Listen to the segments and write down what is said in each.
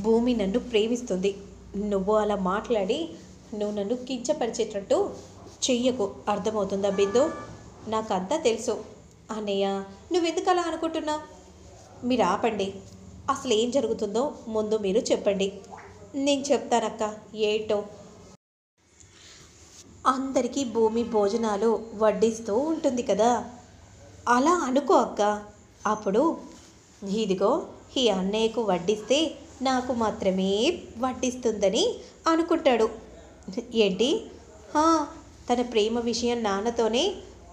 భూమి నన్ను ప్రేమిస్తుంది. నువ్వు అలా మాట్లాడి నువ్వు నన్ను కించపరిచేటట్టు చెయ్యకు. అర్థమవుతుందా బిందు? నాకంతా తెలుసు. అన్నయ్య, నువ్వెందుకు అలా అనుకుంటున్నావు? మీరు ఆపండి. అసలు ఏం జరుగుతుందో ముందు మీరు చెప్పండి. నేను చెప్తానక్క ఏంటో. అందరికీ భూమి భోజనాలు వడ్డిస్తూ ఉంటుంది కదా, అలా అనుకో అక్క. అప్పుడు ఇదిగో ఈ అన్నయ్యకు వడ్డిస్తే నాకు మాత్రమే వడ్డిస్తుందని అనుకుంటాడు. ఏంటి? "హా, తన ప్రేమ విషయం నాన్నతోనే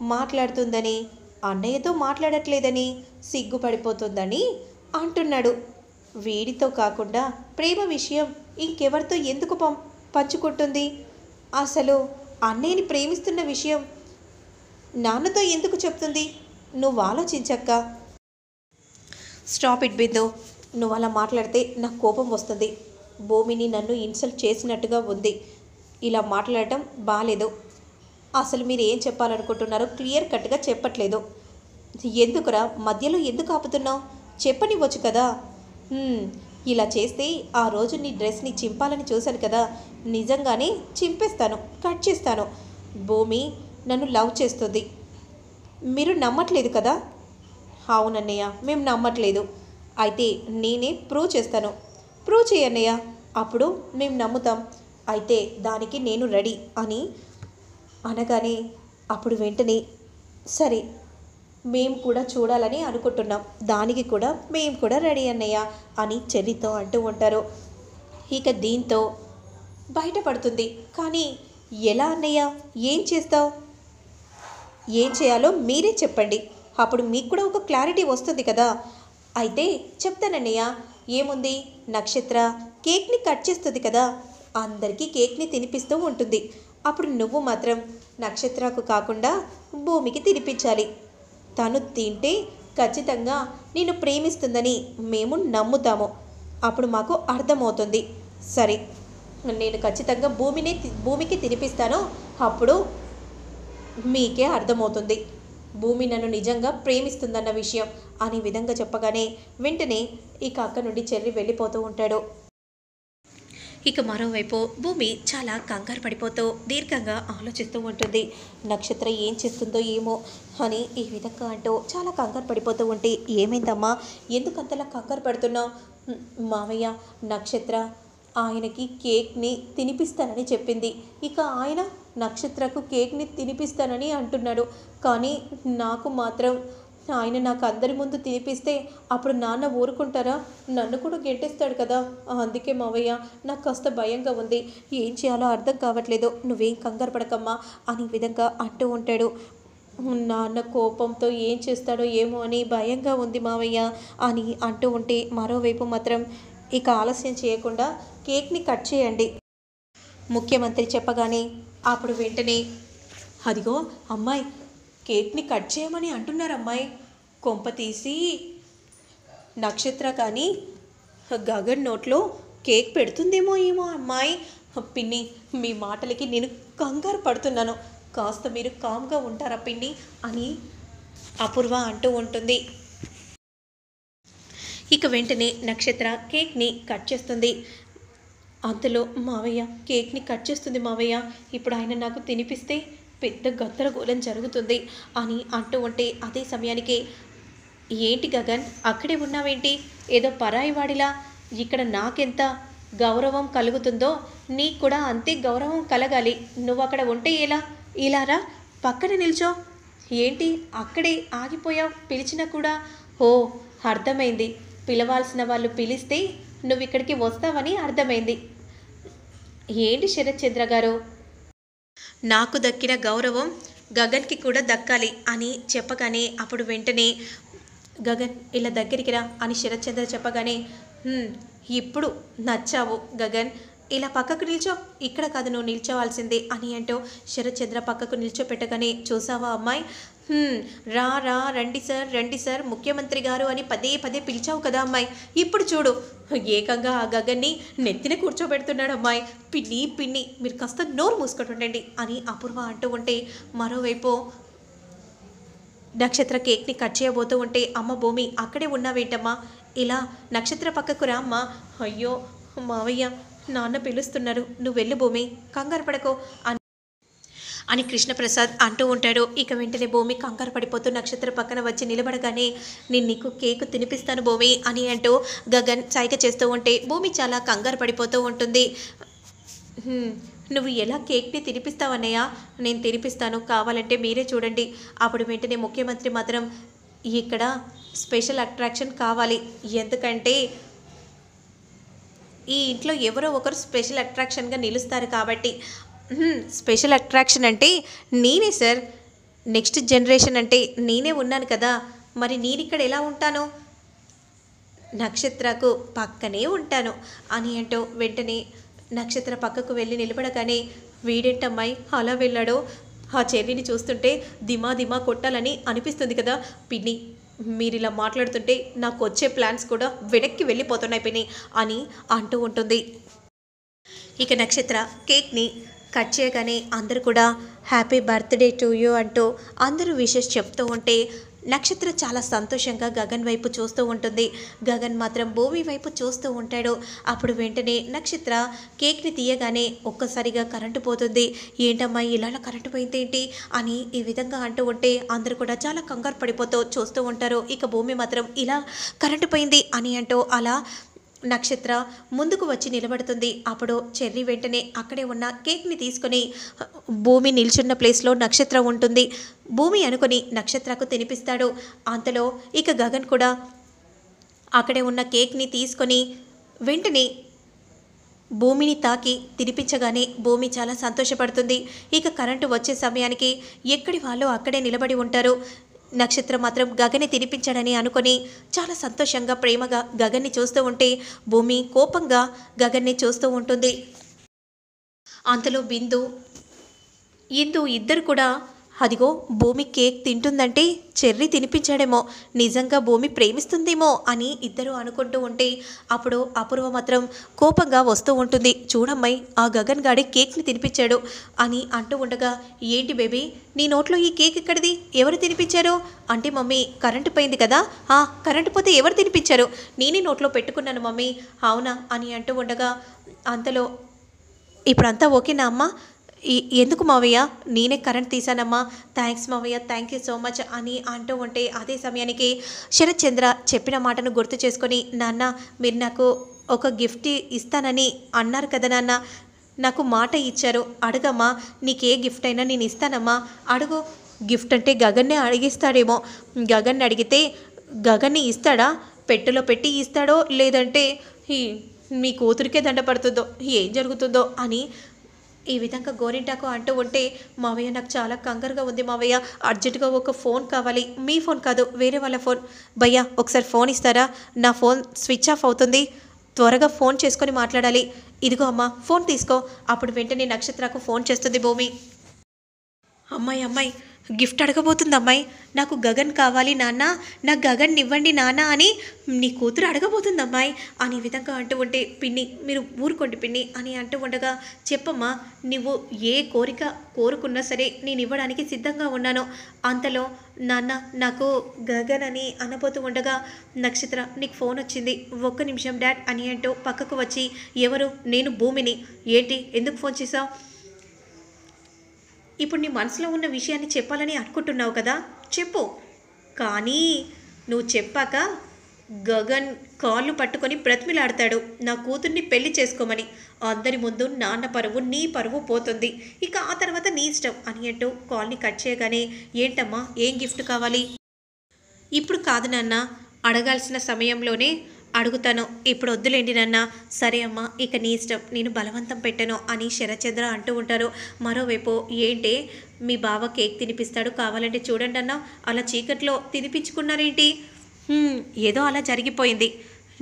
మాట్లాడుతుందని, అన్నయ్యతో మాట్లాడట్లేదని సిగ్గుపడిపోతుందని అంటున్నాడు. వీడితో కాకుండా ప్రేమ విషయం ఇంకెవరితో ఎందుకు పంచుకుంటుంది? అసలు అన్నయ్యని ప్రేమిస్తున్న విషయం నాన్నతో ఎందుకు చెప్తుంది? నువ్వు ఆలోచించక్క." స్టాప్ ఇట్ బిందు. నువ్వు అలా మాట్లాడితే నాకు కోపం వస్తుంది. భూమిని నన్ను ఇన్సల్ట్ చేసినట్టుగా ఉంది. ఇలా మాట్లాడటం బాలేదు. అసలు మీరు ఏం చెప్పాలనుకుంటున్నారో క్లియర్ కట్గా చెప్పట్లేదు. ఎందుకురా మధ్యలో ఎందుకు ఆపుతున్నావు? చెప్పనివ్వచ్చు కదా. ఇలా చేస్తే ఆ రోజు నీ డ్రెస్ని చింపాలని చూశాను కదా, నిజంగానే చింపేస్తాను, కట్ చేస్తాను. భూమి నన్ను లవ్ చేస్తుంది. మీరు నమ్మట్లేదు కదా? అవునన్నయ్య, మేము నమ్మట్లేదు. అయితే నేనే ప్రూవ్ చేస్తాను. ప్రూవ్ చేయన్నయ్య, అప్పుడు మేము నమ్ముతాం. అయితే దానికి నేను రెడీ అని అనగానే అప్పుడు వెంటనే సరే మేము కూడా చూడాలని అనుకుంటున్నాం, దానికి కూడా మేము కూడా రెడీ అన్నయ్య అని చెల్లితో అంటూ ఉంటారు. ఇక దీంతో బయటపడుతుంది. కానీ ఎలా అన్నయ్య? ఏం చేస్తావు? ఏం చేయాలో మీరే చెప్పండి. అప్పుడు మీకు కూడా ఒక క్లారిటీ వస్తుంది కదా. అయితే చెప్తానన్నయ్య. ఏముంది, నక్షత్ర కేక్ని కట్ చేస్తుంది కదా, అందరికీ కేక్ని తినిపిస్తూ ఉంటుంది. అప్పుడు నువ్వు మాత్రం నక్షత్రకు కాకుండా భూమికి తినిపించాలి. తను తింటే ఖచ్చితంగా నిన్ను ప్రేమిస్తుందని మేము నమ్ముతాము. అప్పుడు మాకు అర్థమవుతుంది. సరే, నేను ఖచ్చితంగా భూమికి తినిపిస్తాను. అప్పుడు మీకే అర్థమవుతుంది భూమి నన్ను నిజంగా ప్రేమిస్తుందన్న విషయం అనే విధంగా చెప్పగానే వెంటనే ఇక అక్క నుండి చెర్రి వెళ్ళిపోతూ ఉంటాడు. ఇక మరోవైపు భూమి చాలా కంగారు పడిపోతూ దీర్ఘంగా ఆలోచిస్తూ ఉంటుంది. నక్షత్ర ఏం చేస్తుందో ఏమో అని ఈ విధంగా అంటూ చాలా కంగారు పడిపోతూ ఉంటే, ఏమైందమ్మా, ఎందుకంతలా కంగారు పడుతున్నావు? మామయ్య, నక్షత్ర ఆయనకి కేక్ని తినిపిస్తానని చెప్పింది. ఇక ఆయన నక్షత్రకు కేక్ని తినిపిస్తానని అంటున్నాడు. కానీ నాకు మాత్రం ఆయన నాకు అందరి ముందు తినిపిస్తే అప్పుడు నాన్న ఊరుకుంటారా? నన్ను కూడా గెంటేస్తాడు కదా. అందుకే మావయ్య, నాకు కాస్త భయంగా ఉంది. ఏం చేయాలో అర్థం కావట్లేదు. నువ్వేం కంగారు పడకమ్మా అని విధంగా అంటూ ఉంటాడు. నాన్న కోపంతో ఏం చేస్తాడో ఏమో అని భయంగా ఉంది మావయ్య అని అంటూ ఉంటే, మరోవైపు మాత్రం ఇక ఆలస్యం చేయకుండా కేక్ని కట్ చేయండి ముఖ్యమంత్రి చెప్పగానే అప్పుడు వెంటనే అదిగో అమ్మాయి, కేక్ని కట్ చేయమని అంటున్నారు అమ్మాయి. కొంప తీసి నక్షత్ర కానీ గగన్ నోట్లో కేక్ పెడుతుందేమో ఏమో అమ్మాయి. పిన్ని, మీ మాటలకి నేను కంగారు పడుతున్నాను. కాస్త మీరు కామ్గా ఉంటారా పిన్ని అని అపూర్వ అంటూ ఉంటుంది. ఇక వెంటనే నక్షత్ర కేక్ని కట్ చేస్తుంది. అంతలో మావయ్య, కేక్ని కట్ చేస్తుంది మావయ్య, ఇప్పుడు ఆయన నాకు తినిపిస్తే పెద్ద గద్దరగోళం జరుగుతుంది అని అంటూ ఉంటే, అదే సమయానికి ఏంటి గగన్ అక్కడే ఉన్నావేంటి? ఏదో పరాయి వాడిలా. ఇక్కడ నాకెంత గౌరవం కలుగుతుందో నీకు కూడా అంతే గౌరవం కలగాలి. నువ్వు అక్కడ ఉంటే ఎలా? ఇలారా, పక్కన నిల్చో. ఏంటి అక్కడే ఆగిపోయావు? పిలిచినా కూడా? ఓ, అర్థమైంది. పిలవాల్సిన వాళ్ళు పిలిస్తే నువ్వు ఇక్కడికి వస్తావని అర్థమైంది. ఏంటి శరత్ చంద్ర గారు, నాకు దక్కిన గౌరవం గగన్కి కూడా దక్కాలి అని చెప్పగానే అప్పుడు వెంటనే గగన్ ఇలా దగ్గరికి రా అని శరత్ చంద్ర చెప్పగానే, ఇప్పుడు నచ్చావు గగన్, ఇలా పక్కకు నిల్చో. ఇక్కడ కాదు నువ్వు నిల్చోవాల్సిందే అని అంటూ శరత్ చంద్ర పక్కకు నిల్చోపెట్టగానే, చూసావా అమ్మాయి, రా రా, రండి సార్ ముఖ్యమంత్రి గారు అని పదే పదే పిలిచావు కదా అమ్మాయి. ఇప్పుడు చూడు, ఏకంగా ఆ గగన్ని నెత్తిన కూర్చోబెడుతున్నాడు అమ్మాయి. పిన్ని మీరు కాస్త నోరు మూసుకుంటుండండి అని అపూర్వ అంటూ ఉంటే, మరోవైపు నక్షత్ర కేక్ని కట్ చేయబోతూ ఉంటే, అమ్మ భూమి అక్కడే ఉన్నావేంటమ్మా, ఇలా నక్షత్ర పక్కకు రా అమ్మా. అయ్యో మావయ్య నాన్న పిలుస్తున్నారు, నువ్వు వెళ్ళు భూమి, కంగారు పడకో అని కృష్ణప్రసాద్ అంటూ ఉంటాడు. ఇక వెంటనే భూమి కంగారు పడిపోతూ నక్షత్ర పక్కన వచ్చి నిలబడగానే నేను నీకు కేకు తినిపిస్తాను భూమి అని అంటూ గగన్ సైగ చేస్తూ ఉంటే భూమి చాలా కంగారు పడిపోతూ ఉంటుంది. నువ్వు ఎలా కేక్ని తినిపిస్తావన్నయ్య? నేను తినిపిస్తాను, కావాలంటే మీరే చూడండి. అప్పుడు వెంటనే ముఖ్యమంత్రి మాత్రం ఇక్కడ స్పెషల్ అట్రాక్షన్ కావాలి, ఎందుకంటే ఈ ఇంట్లో ఎవరో ఒకరు స్పెషల్ అట్రాక్షన్గా నిలుస్తారు కాబట్టి. స్పెషల్ అట్రాక్షన్ అంటే నేనే సార్, నెక్స్ట్ జనరేషన్ అంటే నేనే ఉన్నాను కదా, మరి నేనిక్కడ ఎలా ఉంటాను? నక్షత్రకు పక్కనే ఉంటాను అని అంటూ వెంటనే నక్షత్ర పక్కకు వెళ్ళి నిలబడగానే వీడేంటమ్మాయి అలా వెళ్ళాడో, ఆ చెర్రీని చూస్తుంటే దిమా దిమా కొట్టాలని అనిపిస్తుంది కదా పిన్ని, మీరు ఇలా మాట్లాడుతుంటే నాకు వచ్చే ప్లాన్స్ కూడా వెనక్కి వెళ్ళిపోతున్నాయి పిన్ని అని అంటూ ఉంటుంది. ఇక నక్షత్ర కేక్ని కట్ చేయగానే అందరూ కూడా హ్యాపీ బర్త్డే టు యూ అంటూ అందరూ విషెస్ చెప్తూ ఉంటే నక్షత్ర చాలా సంతోషంగా గగన్ వైపు చూస్తూ ఉంటుంది. గగన్ మాత్రం భూమి వైపు చూస్తూ ఉంటాడు. అప్పుడు వెంటనే నక్షత్ర కేక్ని తీయగానే ఒక్కసారిగా కరెంటు పోతుంది. ఏంటమ్మా ఇలా కరెంటు పోయిందేంటి అని ఈ విధంగా అంటూ ఉంటే అందరూ కూడా చాలా కంగారు పడిపోతూ చూస్తూ ఉంటారు. ఇక భూమి మాత్రం ఇలా కరెంటు పోయింది అని అంటూ అలా నక్షత్ర ముందుకు వచ్చి నిలబడుతుంది. అప్పుడు చెర్రీ వెంటనే అక్కడే ఉన్న కేక్ని తీసుకొని భూమి నిల్చున్న ప్లేస్లో నక్షత్ర ఉంటుంది. భూమి అనుకొని నక్షత్రకు తినిపిస్తాడు. అంతలో ఇక గగన్ కూడా అక్కడే ఉన్న కేక్ని తీసుకొని వెంటనే భూమిని తాకి తినిపించగానే భూమి చాలా సంతోషపడుతుంది. ఇక కరెంటు వచ్చే సమయానికి ఎక్కడి వాళ్ళు అక్కడే నిలబడి ఉంటారు. నక్షత్రం మాత్రం గగన్ని తినిపించాడని అనుకొని చాలా సంతోషంగా ప్రేమగా గగన్ని చూస్తూ ఉంటే భూమి కోపంగా గగన్ని చూస్తూ ఉంటుంది. అంతలో బిందు ఇందు ఇద్దరు కూడా అదిగో భూమి కేక్ తింటుందంటే చెర్రీ తినిపించాడేమో, నిజంగా భూమి ప్రేమిస్తుందేమో అని ఇద్దరు అనుకుంటూ ఉంటే అప్పుడు అపూర్వ మాత్రం కోపంగా వస్తూ ఉంటుంది. చూడమ్మాయి ఆ గగన్ గాడి కేక్ని తినిపించాడు అని అంటూ ఉండగా ఏంటి బేబీ నీ నోట్లో ఈ కేక్ ఎక్కడిది, ఎవరు తినిపించారు అంటే మమ్మీ కరెంటు పోయింది కదా, కరెంటు పోతే ఎవరు తినిపించారు, నేనే నోట్లో పెట్టుకున్నాను మమ్మీ. అవునా అని అంటూ ఉండగా అంతలో ఇప్పుడంతా ఓకేనా అమ్మ, ఎందుకు మావయ్య నేనే కరెంట్ తీసానమ్మా, థ్యాంక్స్ మావయ్య, థ్యాంక్ యూ సో మచ్ అని అంటూ ఉంటే అదే సమయానికి శరత్ చంద్ర చెప్పిన మాటను గుర్తు చేసుకొని నాన్న మీరు నాకు ఒక గిఫ్ట్ ఇస్తానని అన్నారు కదా నాన్న, నాకు మాట ఇచ్చారు, అడుగమ్మా నీకే గిఫ్ట్ అయినా నేను ఇస్తానమ్మా, అడుగు. గిఫ్ట్ అంటే గగన్నే అడిగిస్తాడేమో, గగన్ని అడిగితే గగన్ని ఇస్తాడా, పెట్టెలో పెట్టి ఇస్తాడో లేదంటే మీ కూతురికే దండ పడుతుందో ఏం జరుగుతుందో అని ఈ విధంగా గోరింటాకు అంటూ ఉంటే మావయ్య నాకు చాలా కంగారుగా ఉంది మావయ్య, అర్జెంటుగా ఒక ఫోన్ కావాలి, మీ ఫోన్ కాదు వేరే వాళ్ళ ఫోన్, భయ్యా ఒకసారి ఫోన్ ఇస్తారా, నా ఫోన్ స్విచ్ ఆఫ్ అవుతుంది, త్వరగా ఫోన్ చేసుకొని మాట్లాడాలి, ఇదిగో అమ్మా ఫోన్ తీసుకో. అప్పుడు వెంటనే నక్షత్రకు ఫోన్ చేస్తుంది భూమి. అమ్మాయి గిఫ్ట్ అడగబోతుంది అమ్మాయి, నాకు గగన్ కావాలి నాన్న, నాకు గగన్ ఇవ్వండి నాన్న అని నీ కూతురు అడగబోతుంది అమ్మాయి అని విధంగా అంటూ ఉంటే పిన్ని మీరు ఊరుకోండి పిన్ని అని అంటూ ఉండగా చెప్పమ్మా నువ్వు ఏ కోరిక కోరుకున్నా సరే నేను ఇవ్వడానికి సిద్ధంగా ఉన్నాను. అంతలో నాన్న నాకు గగన్ అని అనబోతూ ఉండగా నక్షత్ర నీకు ఫోన్ వచ్చింది, ఒక్క నిమిషం డాడ్ అని అంటూ పక్కకు వచ్చి ఎవరు, నేను భూమిని, ఏంటి ఎందుకు ఫోన్ చేసావు, ఇప్పుడు నీ మనసులో ఉన్న విషయాన్ని చెప్పాలని అనుకుంటున్నావు కదా చెప్పు, కానీ నువ్వు చెప్పాక గగన్ కాళ్ళు పట్టుకొని బ్రతిమిలాడతాడు నా కూతుర్ని పెళ్లి చేసుకోమని, అందరి ముందు నాన్న పరువు నీ పరువు పోతుంది, ఇక ఆ తర్వాత నీ ఇష్టం అని అంటూ కాల్ని కట్ చేయగానే ఏంటమ్మా ఏం గిఫ్ట్ కావాలి, ఇప్పుడు కాదు నాన్న అడగాల్సిన సమయంలోనే అడుగుతాను, ఇప్పుడు వద్దులేండి నాన్న, సరే అమ్మా ఇక నీ ఇష్టం, నేను బలవంతం పెట్టను అని శరత్చంద్ర అంటూ ఉంటారు. మరోవైపు ఏంటి మీ బావ కేక్ తినిపిస్తాడు కావాలంటే చూడండి అన్న, అలా చీకట్లో తినిపించుకున్నారేంటి, ఏదో అలా జరిగిపోయింది,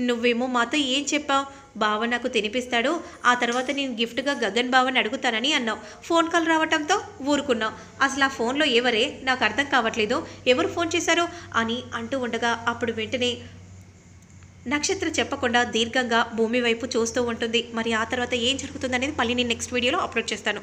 నువ్వేమో మాతో ఏం చెప్పావు, బావ నాకు తినిపిస్తాడు ఆ తర్వాత నేను గిఫ్ట్గా గగన్ బావని అడుగుతానని అన్నావు, ఫోన్ కాల్ రావటంతో ఊరుకున్నావు, అసలు ఆ ఫోన్లో ఎవరే నాకు అర్థం కావట్లేదు, ఎవరు ఫోన్ చేశారు అని అంటూ ఉండగా అప్పుడు వెంటనే నక్షత్ర చెప్పకుండా దీర్ఘంగా భూమి వైపు చూస్తూ ఉంటుంది. మరి ఆ తర్వాత ఏం జరుగుతుందనేది మళ్ళీ నేను నెక్స్ట్ వీడియోలో అప్లోడ్ చేస్తాను.